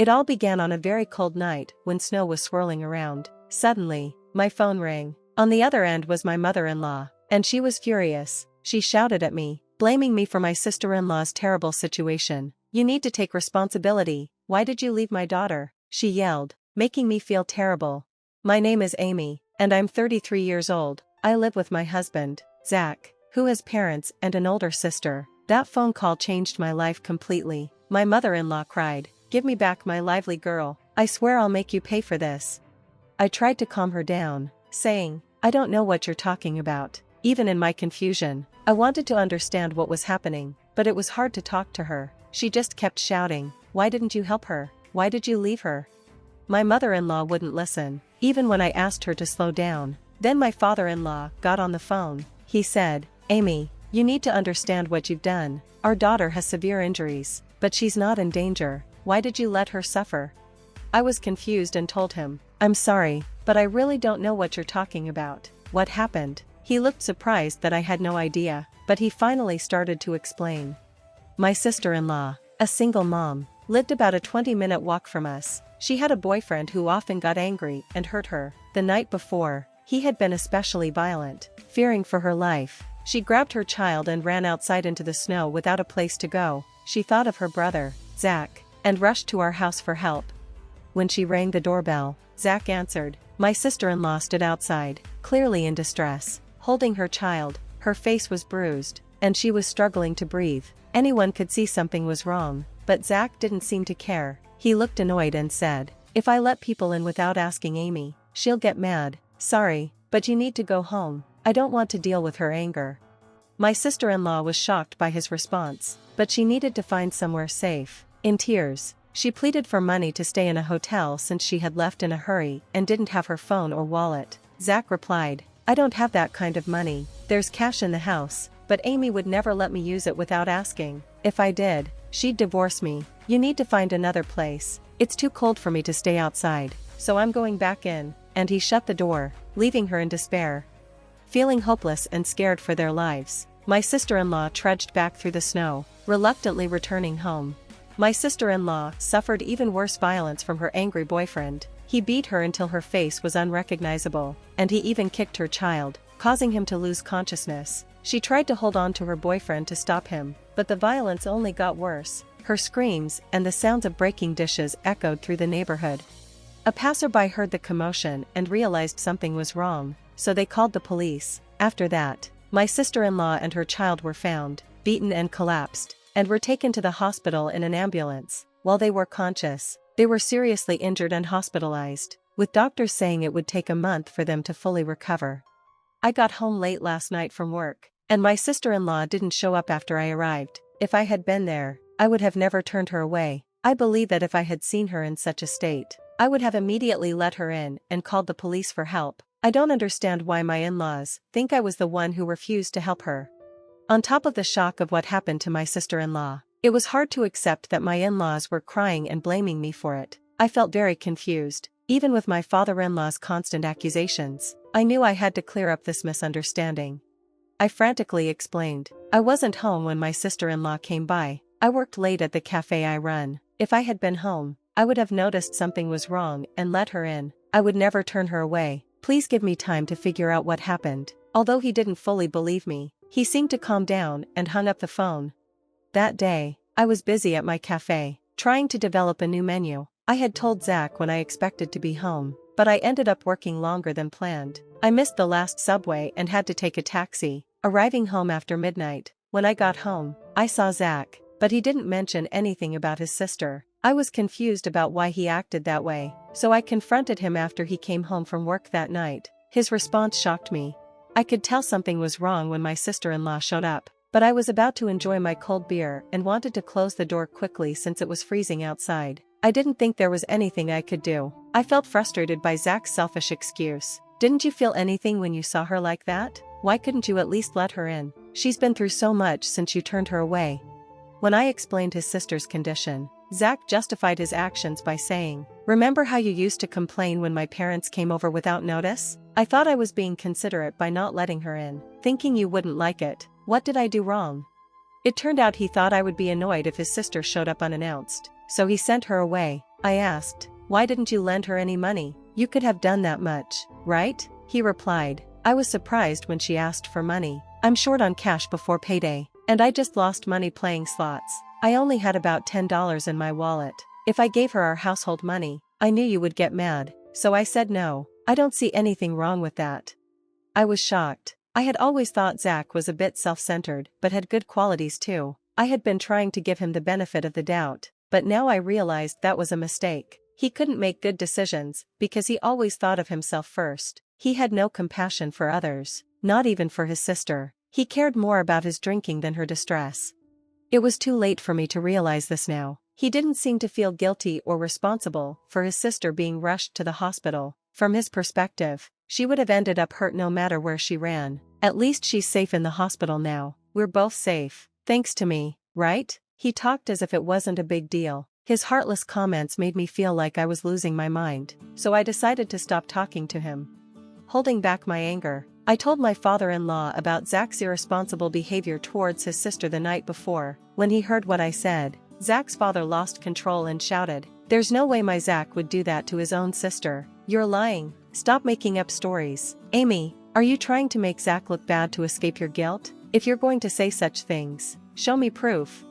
It all began on a very cold night when snow was swirling around. Suddenly, my phone rang. On the other end was my mother-in-law, and she was furious. She shouted at me, blaming me for my sister-in-law's terrible situation. "You need to take responsibility. Why did you leave my daughter?" she yelled, making me feel terrible. "My name is Amy, and I'm 33 years old. I live with my husband, Zach, who has parents and an older sister." That phone call changed my life completely. My mother-in-law cried, "Give me back my lively girl. I swear I'll make you pay for this." I tried to calm her down, saying, "I don't know what you're talking about." Even in my confusion, I wanted to understand what was happening, but it was hard to talk to her. She just kept shouting, "Why didn't you help her? Why did you leave her?" My mother-in-law wouldn't listen, even when I asked her to slow down. Then my father-in-law got on the phone. He said, "Amy, you need to understand what you've done. Our daughter has severe injuries, but she's not in danger. Why did you let her suffer?" I was confused and told him, "I'm sorry, but I really don't know what you're talking about. What happened?" He looked surprised that I had no idea, but he finally started to explain. My sister-in-law, a single mom, lived about a 20-minute walk from us. She had a boyfriend who often got angry and hurt her. The night before, he had been especially violent. Fearing for her life, she grabbed her child and ran outside into the snow without a place to go. She thought of her brother, Zach, and rushed to our house for help. When she rang the doorbell, Zach answered. My sister-in-law stood outside, clearly in distress, holding her child. Her face was bruised, and she was struggling to breathe. Anyone could see something was wrong, but Zach didn't seem to care. He looked annoyed and said, "If I let people in without asking Amy, she'll get mad. Sorry, but you need to go home. I don't want to deal with her anger." My sister-in-law was shocked by his response, but she needed to find somewhere safe. In tears, she pleaded for money to stay in a hotel since she had left in a hurry and didn't have her phone or wallet. Zach replied, "I don't have that kind of money. There's cash in the house, but Amy would never let me use it without asking. If I did, she'd divorce me. You need to find another place. It's too cold for me to stay outside, so I'm going back in." And he shut the door, leaving her in despair. Feeling hopeless and scared for their lives, my sister-in-law trudged back through the snow, reluctantly returning home. My sister-in-law suffered even worse violence from her angry boyfriend. He beat her until her face was unrecognizable, and he even kicked her child, causing him to lose consciousness. She tried to hold on to her boyfriend to stop him, but the violence only got worse. Her screams and the sounds of breaking dishes echoed through the neighborhood. A passerby heard the commotion and realized something was wrong, so they called the police. After that, my sister-in-law and her child were found, beaten and collapsed, and were taken to the hospital in an ambulance. While they were conscious, they were seriously injured and hospitalized, with doctors saying it would take a month for them to fully recover. I got home late last night from work, and my sister-in-law didn't show up after I arrived. If I had been there, I would have never turned her away. I believe that if I had seen her in such a state, I would have immediately let her in and called the police for help. I don't understand why my in-laws think I was the one who refused to help her. On top of the shock of what happened to my sister-in-law, it was hard to accept that my in-laws were crying and blaming me for it. I felt very confused, even with my father-in-law's constant accusations. I knew I had to clear up this misunderstanding. I frantically explained. I wasn't home when my sister-in-law came by. I worked late at the cafe I run. If I had been home, I would have noticed something was wrong and let her in. I would never turn her away. Please give me time to figure out what happened. Although he didn't fully believe me, he seemed to calm down and hung up the phone. That day, I was busy at my cafe, trying to develop a new menu. I had told Zach when I expected to be home, but I ended up working longer than planned. I missed the last subway and had to take a taxi, arriving home after midnight. When I got home, I saw Zach, but he didn't mention anything about his sister. I was confused about why he acted that way, so I confronted him after he came home from work that night. His response shocked me. I could tell something was wrong when my sister-in-law showed up, but I was about to enjoy my cold beer and wanted to close the door quickly since it was freezing outside. I didn't think there was anything I could do. I felt frustrated by Zach's selfish excuse. "Didn't you feel anything when you saw her like that? Why couldn't you at least let her in? She's been through so much since you turned her away." When I explained his sister's condition, Zach justified his actions by saying, "Remember how you used to complain when my parents came over without notice? I thought I was being considerate by not letting her in, thinking you wouldn't like it. What did I do wrong?" It turned out he thought I would be annoyed if his sister showed up unannounced, so he sent her away. I asked. Why didn't you lend her any money? You could have done that much, right? He replied. I was surprised when she asked for money. I'm short on cash before payday, and I just lost money playing slots. I only had about $10 in my wallet. If I gave her our household money, I knew you would get mad, so I said no. I don't see anything wrong with that. I was shocked. I had always thought Zach was a bit self-centered, but had good qualities too. I had been trying to give him the benefit of the doubt, but now I realized that was a mistake. He couldn't make good decisions, because he always thought of himself first. He had no compassion for others, not even for his sister. He cared more about his drinking than her distress. It was too late for me to realize this now. He didn't seem to feel guilty or responsible for his sister being rushed to the hospital. From his perspective, she would have ended up hurt no matter where she ran. At least she's safe in the hospital now. We're both safe, thanks to me, right? He talked as if it wasn't a big deal. His heartless comments made me feel like I was losing my mind, so I decided to stop talking to him. Holding back my anger, I told my father-in-law about Zach's irresponsible behavior towards his sister the night before. When he heard what I said, Zach's father lost control and shouted, "There's no way my Zach would do that to his own sister. You're lying. Stop making up stories. Amy, are you trying to make Zach look bad to escape your guilt? If you're going to say such things, show me proof."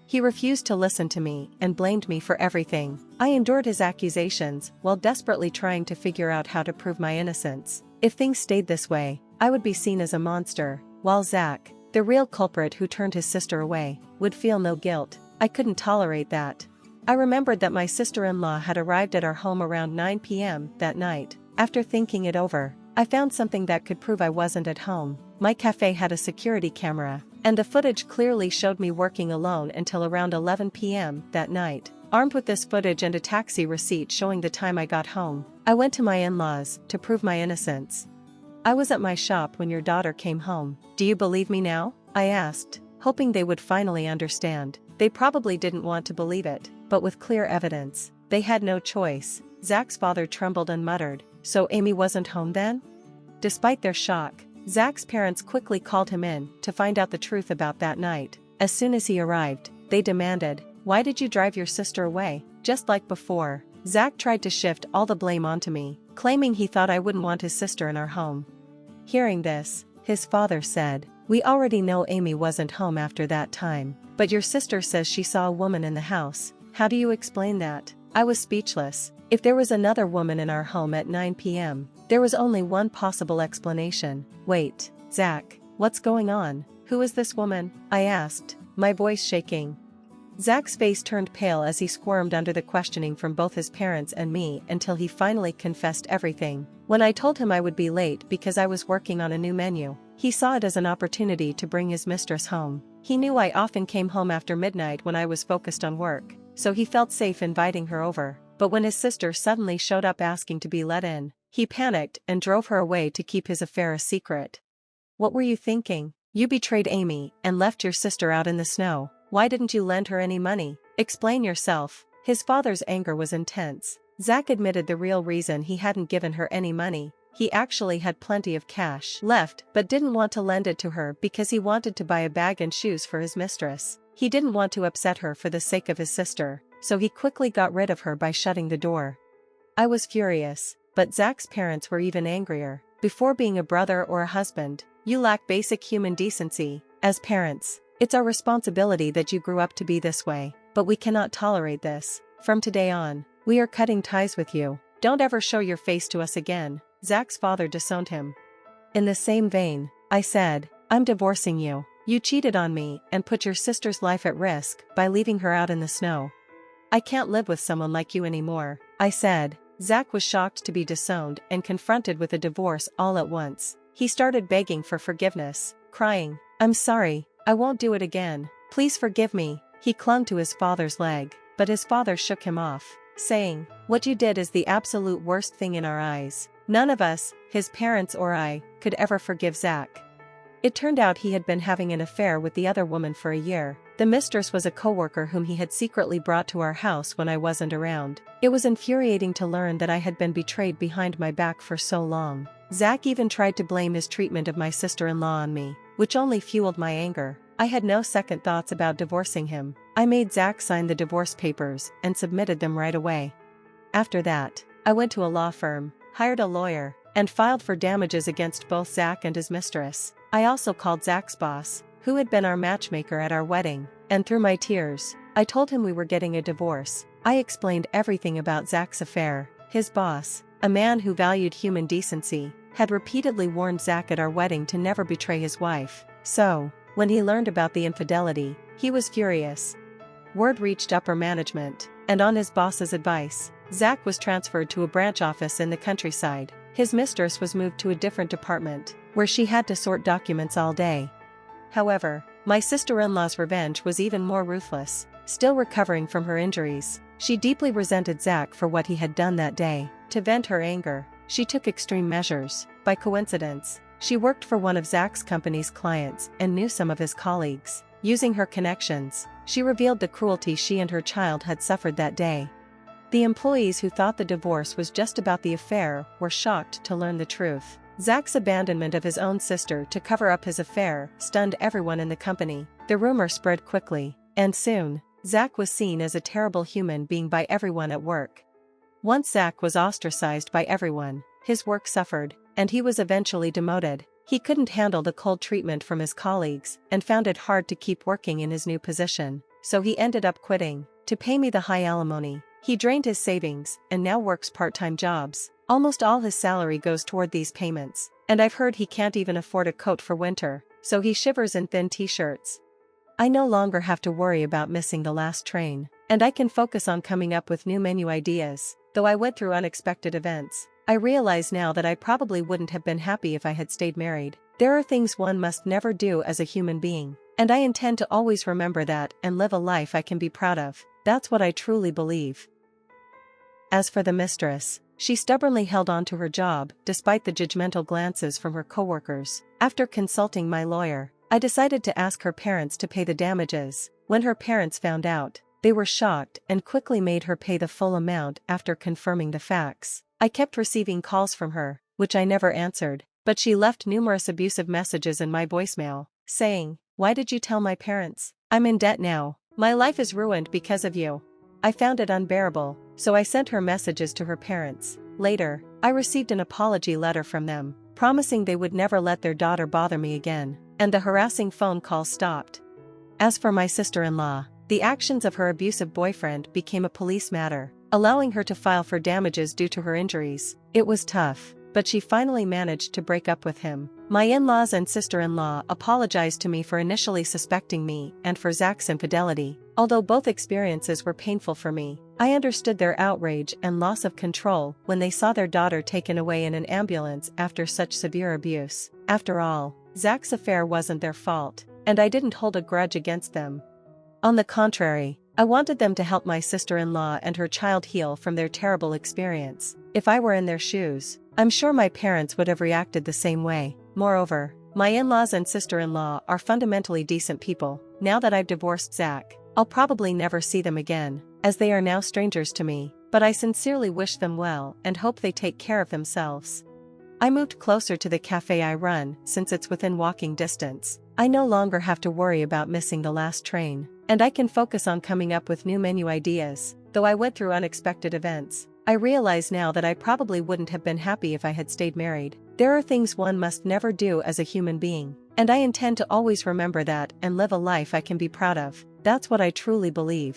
He refused to listen to me and blamed me for everything. I endured his accusations while desperately trying to figure out how to prove my innocence. If things stayed this way, I would be seen as a monster, while Zach, the real culprit who turned his sister away, would feel no guilt. I couldn't tolerate that. I remembered that my sister-in-law had arrived at our home around 9 p.m. that night. After thinking it over, I found something that could prove I wasn't at home. My cafe had a security camera, and the footage clearly showed me working alone until around 11 p.m. that night. Armed with this footage and a taxi receipt showing the time I got home, I went to my in-laws to prove my innocence. "I was at my shop when your daughter came home. Do you believe me now?" I asked, hoping they would finally understand. They probably didn't want to believe it, but with clear evidence, they had no choice. Zach's father trembled and muttered, "So Amy wasn't home then?" Despite their shock, Zach's parents quickly called him in to find out the truth about that night. As soon as he arrived, they demanded, "Why did you drive your sister away?" Just like before, Zach tried to shift all the blame onto me, claiming he thought I wouldn't want his sister in our home. Hearing this, his father said, "We already know Amy wasn't home after that time, but your sister says she saw a woman in the house. How do you explain that?" I was speechless. If there was another woman in our home at 9 p.m., there was only one possible explanation. "Wait, Zach, what's going on? Who is this woman?" I asked, my voice shaking. Zach's face turned pale as he squirmed under the questioning from both his parents and me until he finally confessed everything. When I told him I would be late because I was working on a new menu, he saw it as an opportunity to bring his mistress home. He knew I often came home after midnight when I was focused on work, so he felt safe inviting her over. But when his sister suddenly showed up asking to be let in, he panicked and drove her away to keep his affair a secret. "What were you thinking? You betrayed Amy and left your sister out in the snow. Why didn't you lend her any money? Explain yourself." His father's anger was intense. Zach admitted the real reason he hadn't given her any money. He actually had plenty of cash left but didn't want to lend it to her because he wanted to buy a bag and shoes for his mistress. He didn't want to upset her for the sake of his sister, so he quickly got rid of her by shutting the door. I was furious, but Zach's parents were even angrier. "Before being a brother or a husband, you lack basic human decency. As parents, it's our responsibility that you grew up to be this way, but we cannot tolerate this. From today on, we are cutting ties with you. Don't ever show your face to us again." Zach's father disowned him. In the same vein, I said, "I'm divorcing you. You cheated on me and put your sister's life at risk by leaving her out in the snow. I can't live with someone like you anymore," I said. Zach was shocked to be disowned and confronted with a divorce all at once. He started begging for forgiveness, crying, "I'm sorry, I won't do it again. Please forgive me." He clung to his father's leg, but his father shook him off, saying, "What you did is the absolute worst thing in our eyes. None of us, his parents or I, could ever forgive Zach." It turned out he had been having an affair with the other woman for a year. The mistress was a coworker whom he had secretly brought to our house when I wasn't around. It was infuriating to learn that I had been betrayed behind my back for so long. Zach even tried to blame his treatment of my sister-in-law on me, which only fueled my anger. I had no second thoughts about divorcing him. I made Zach sign the divorce papers and submitted them right away. After that, I went to a law firm, hired a lawyer, and filed for damages against both Zach and his mistress. I also called Zach's boss, who had been our matchmaker at our wedding, and through my tears, I told him we were getting a divorce. I explained everything about Zach's affair. His boss, a man who valued human decency, had repeatedly warned Zach at our wedding to never betray his wife. So, when he learned about the infidelity, he was furious. Word reached upper management, and on his boss's advice, Zach was transferred to a branch office in the countryside. His mistress was moved to a different department, where she had to sort documents all day. However, my sister-in-law's revenge was even more ruthless. Still recovering from her injuries, she deeply resented Zach for what he had done that day. To vent her anger, she took extreme measures. By coincidence, she worked for one of Zach's company's clients and knew some of his colleagues. Using her connections, she revealed the cruelty she and her child had suffered that day. The employees who thought the divorce was just about the affair were shocked to learn the truth. Zach's abandonment of his own sister to cover up his affair stunned everyone in the company. The rumor spread quickly, and soon, Zach was seen as a terrible human being by everyone at work. Once Zach was ostracized by everyone, his work suffered, and he was eventually demoted. He couldn't handle the cold treatment from his colleagues and found it hard to keep working in his new position, so he ended up quitting. To pay me the high alimony, he drained his savings and now works part-time jobs. Almost all his salary goes toward these payments, and I've heard he can't even afford a coat for winter, so he shivers in thin t-shirts. I no longer have to worry about missing the last train, and I can focus on coming up with new menu ideas. Though I went through unexpected events, I realize now that I probably wouldn't have been happy if I had stayed married. There are things one must never do as a human being, and I intend to always remember that and live a life I can be proud of. That's what I truly believe. As for the mistress, she stubbornly held on to her job despite the judgmental glances from her coworkers. After consulting my lawyer, I decided to ask her parents to pay the damages. When her parents found out, they were shocked and quickly made her pay the full amount after confirming the facts. I kept receiving calls from her, which I never answered, but she left numerous abusive messages in my voicemail, saying, "Why did you tell my parents? I'm in debt now. My life is ruined because of you." I found it unbearable, so I sent her messages to her parents. Later, I received an apology letter from them, promising they would never let their daughter bother me again, and the harassing phone calls stopped. As for my sister-in-law, the actions of her abusive boyfriend became a police matter, allowing her to file for damages due to her injuries. It was tough, but she finally managed to break up with him. My in-laws and sister-in-law apologized to me for initially suspecting me and for Zach's infidelity. Although both experiences were painful for me, I understood their outrage and loss of control when they saw their daughter taken away in an ambulance after such severe abuse. After all, Zach's affair wasn't their fault, and I didn't hold a grudge against them. On the contrary, I wanted them to help my sister-in-law and her child heal from their terrible experience. If I were in their shoes, I'm sure my parents would have reacted the same way. Moreover, my in-laws and sister-in-law are fundamentally decent people. Now that I've divorced Zach, I'll probably never see them again, as they are now strangers to me, but I sincerely wish them well and hope they take care of themselves. I moved closer to the cafe I run since it's within walking distance. I no longer have to worry about missing the last train, and I can focus on coming up with new menu ideas. Though I went through unexpected events, I realize now that I probably wouldn't have been happy if I had stayed married. There are things one must never do as a human being, and I intend to always remember that and live a life I can be proud of. That's what I truly believe.